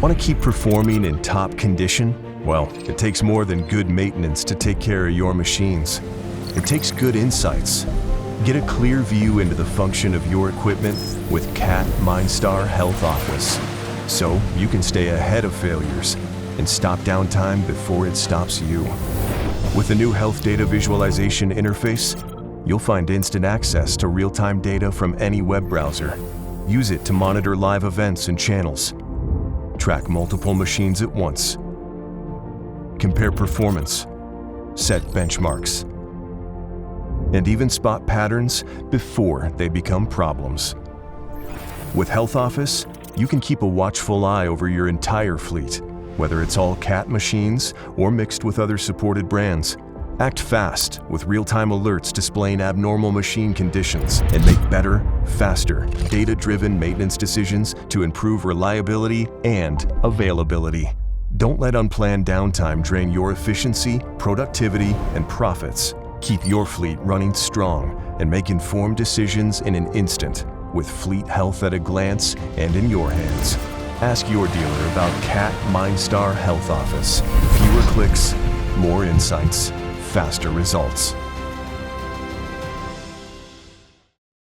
Want to keep performing in top condition? Well, it takes more than good maintenance to take care of your machines. It takes good insights. Get a clear view into the function of your equipment with Cat MineStar Health Office, so you can stay ahead of failures and stop downtime before it stops you. With the new health data visualization interface, you'll find instant access to real-time data from any web browser. Use it to monitor live events and channels, track multiple machines at once, compare performance, set benchmarks, and even spot patterns before they become problems. With Health Office, you can keep a watchful eye over your entire fleet, whether it's all Cat machines or mixed with other supported brands. Act fast with real-time alerts displaying abnormal machine conditions and make better, faster, data-driven maintenance decisions to improve reliability and availability. Don't let unplanned downtime drain your efficiency, productivity, and profits. Keep your fleet running strong and make informed decisions in an instant with fleet health at a glance and in your hands. Ask your dealer about Cat MineStar Health Office. Fewer clicks, more insights, faster results.